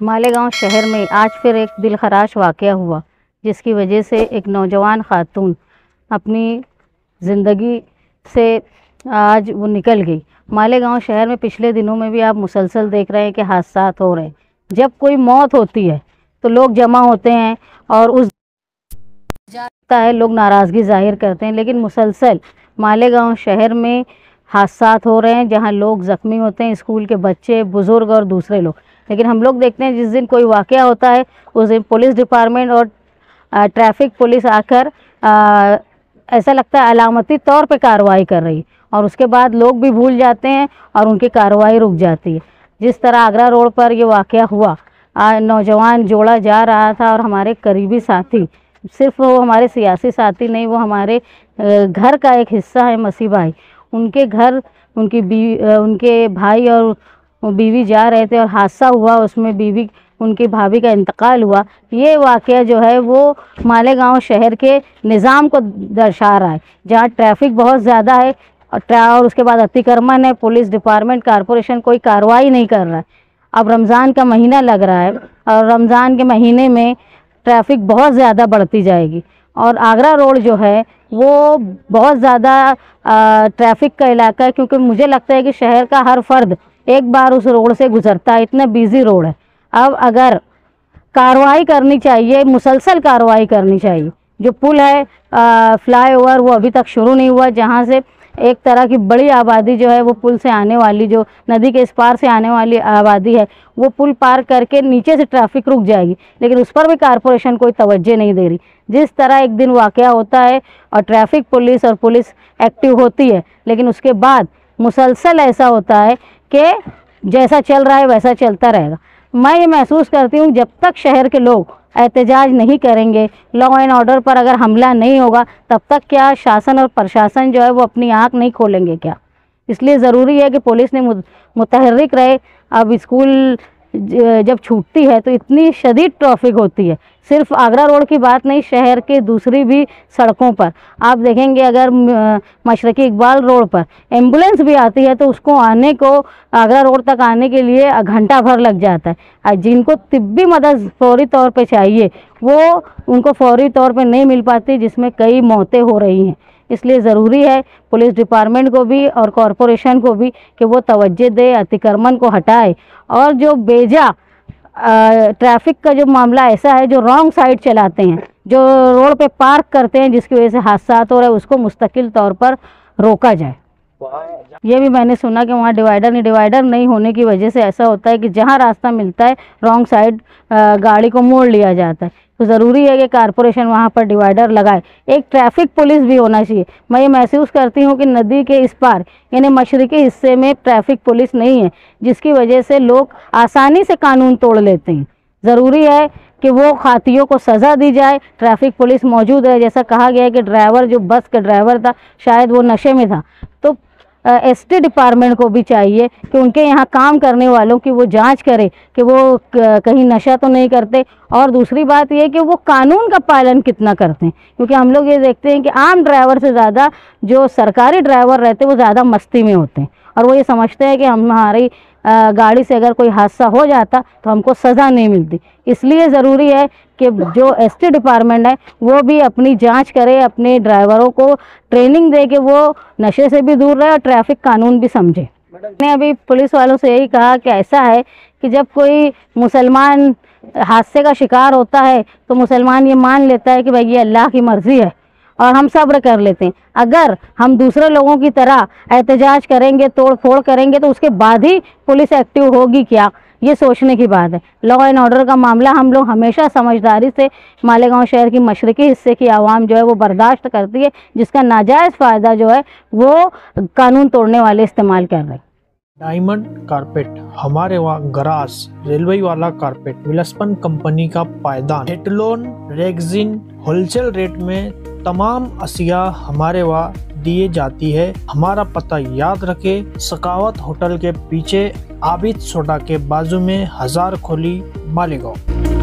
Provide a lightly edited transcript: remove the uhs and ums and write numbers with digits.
मालेगांव शहर में आज फिर एक दिलखराश वाक़या हुआ, जिसकी वजह से एक नौजवान खातून अपनी ज़िंदगी से आज वो निकल गई। मालेगांव शहर में पिछले दिनों में भी आप मुसलसल देख रहे हैं कि हादसा हो रहे हैं। जब कोई मौत होती है तो लोग जमा होते हैं और उस जाता है, लोग नाराज़गी ज़ाहिर करते हैं, लेकिन मुसलसल मालेगांव शहर में हादसा हो रहे हैं जहां लोग ज़ख्मी होते हैं, स्कूल के बच्चे, बुज़ुर्ग और दूसरे लोग। लेकिन हम लोग देखते हैं जिस दिन कोई वाक़या होता है उस दिन पुलिस डिपार्टमेंट और ट्रैफिक पुलिस आकर ऐसा लगता है अलामती तौर पे कार्रवाई कर रही है, और उसके बाद लोग भी भूल जाते हैं और उनकी कार्रवाई रुक जाती है। जिस तरह आगरा रोड पर ये वाक़या हुआ, नौजवान जोड़ा जा रहा था और हमारे करीबी साथी, सिर्फ वो हमारे सियासी साथी नहीं, वो हमारे घर का एक हिस्सा है, मसीह भाई, उनके घर उनके भाई और बीवी जा रहे थे और हादसा हुआ, उसमें उनकी भाभी का इंतकाल हुआ। ये वाक़या जो है वो मालेगांव शहर के निज़ाम को दर्शा रहा है, जहाँ ट्रैफिक बहुत ज़्यादा है और उसके बाद अतिक्रमण है, पुलिस डिपार्टमेंट कॉरपोरेशन कोई कार्रवाई नहीं कर रहा है। अब रमज़ान का महीना लग रहा है और रमज़ान के महीने में ट्रैफिक बहुत ज़्यादा बढ़ती जाएगी, और आगरा रोड जो है वो बहुत ज़्यादा ट्रैफिक का इलाका है, क्योंकि मुझे लगता है कि शहर का हर फर्द एक बार उस रोड से गुज़रता है, इतना बिज़ी रोड है। अब अगर कार्रवाई करनी चाहिए, मुसलसल कार्रवाई करनी चाहिए। जो पुल है फ्लाईओवर, वो अभी तक शुरू नहीं हुआ, जहाँ से एक तरह की बड़ी आबादी जो है वो पुल से आने वाली, जो नदी के इस पार से आने वाली आबादी है, वो पुल पार करके नीचे से ट्रैफिक रुक जाएगी, लेकिन उस पर भी कॉरपोरेशन कोई तवज्जो नहीं दे रही। जिस तरह एक दिन वाक़या होता है और ट्रैफिक पुलिस और पुलिस एक्टिव होती है, लेकिन उसके बाद मुसलसल ऐसा होता है कि जैसा चल रहा है वैसा चलता रहेगा। मैं ये महसूस करती हूँ जब तक शहर के लोग एहतजाज नहीं करेंगे, लॉ एंड ऑर्डर पर अगर हमला नहीं होगा, तब तक क्या शासन और प्रशासन जो है वो अपनी आँख नहीं खोलेंगे क्या? इसलिए ज़रूरी है कि पुलिस ने मुतहर्रिक रहे। अब स्कूल जब छूटती है तो इतनी शदीद ट्रैफिक होती है, सिर्फ आगरा रोड की बात नहीं, शहर के दूसरी भी सड़कों पर आप देखेंगे, अगर मशरकी इकबाल रोड पर एम्बुलेंस भी आती है तो उसको आने को, आगरा रोड तक आने के लिए घंटा भर लग जाता है। जिनको तिब्बी मदद फौरी तौर पे चाहिए वो उनको फौरी तौर पे नहीं मिल पाती, जिसमें कई मौतें हो रही हैं। इसलिए ज़रूरी है पुलिस डिपार्टमेंट को भी और कॉरपोरेशन को भी कि वो तवज्जो दे, अतिक्रमण को हटाए, और जो बेजा ट्रैफिक का जो मामला ऐसा है, जो रॉन्ग साइड चलाते हैं, जो रोड पे पार्क करते हैं, जिसकी वजह से हादसा हो रहे हैं, उसको मुस्तकिल तौर पर रोका जाए। ये भी मैंने सुना कि वहाँ डिवाइडर नहीं होने की वजह से ऐसा होता है कि जहाँ रास्ता मिलता है रॉन्ग साइड गाड़ी को मोड़ लिया जाता है। तो ज़रूरी है कि कॉरपोरेशन वहाँ पर डिवाइडर लगाए। एक ट्रैफिक पुलिस भी होना चाहिए। मैं ये महसूस करती हूँ कि नदी के इस पार यानी मशरक़ी हिस्से में ट्रैफिक पुलिस नहीं है, जिसकी वजह से लोग आसानी से कानून तोड़ लेते हैं। ज़रूरी है कि वो खातियों को सज़ा दी जाए, ट्रैफिक पुलिस मौजूद है। जैसा कहा गया है कि ड्राइवर, जो बस का ड्राइवर था, शायद वो नशे में था, तो एसटी डिपार्टमेंट को भी चाहिए कि उनके यहाँ काम करने वालों की वो जांच करे कि वो कहीं नशा तो नहीं करते। और दूसरी बात ये कि वो कानून का पालन कितना करते हैं, क्योंकि हम लोग ये देखते हैं कि आम ड्राइवर से ज़्यादा जो सरकारी ड्राइवर रहते हैं वो ज़्यादा मस्ती में होते हैं, और वो ये समझते हैं कि हमारी गाड़ी से अगर कोई हादसा हो जाता तो हमको सज़ा नहीं मिलती। इसलिए ज़रूरी है कि जो एसटी डिपार्टमेंट है वो भी अपनी जांच करे, अपने ड्राइवरों को ट्रेनिंग दे कि वो नशे से भी दूर रहे और ट्रैफिक कानून भी समझे। मैंने अभी पुलिस वालों से यही कहा कि ऐसा है कि जब कोई मुसलमान हादसे का शिकार होता है तो मुसलमान ये मान लेता है कि भाई ये अल्लाह की मर्ज़ी है और हम सब्र कर लेते हैं। अगर हम दूसरे लोगों की तरह एहतजाज करेंगे, तोड़ फोड़ करेंगे, तो उसके बाद ही पुलिस एक्टिव होगी क्या, ये सोचने की बात है। लॉ एंड ऑर्डर का मामला हम लोग हमेशा समझदारी से, मालेगांव शहर की मशरकी हिस्से की आवाम जो है वो बर्दाश्त करती है, जिसका नाजायज़ फ़ायदा जो है वो कानून तोड़ने वाले इस्तेमाल कर रहे हैं। डायमंड कारपेट, हमारे वहाँ गरास, रेलवे वाला कारपेट, विलस्पन कंपनी का पायदान, हेटलोन रेगजिन, होलसेल रेट में तमाम अशिया हमारे वहाँ दिए जाती है। हमारा पता याद रखे, सकावत होटल के पीछे, आबिद सोडा के बाजू में, हजार खोली, मालेगांव।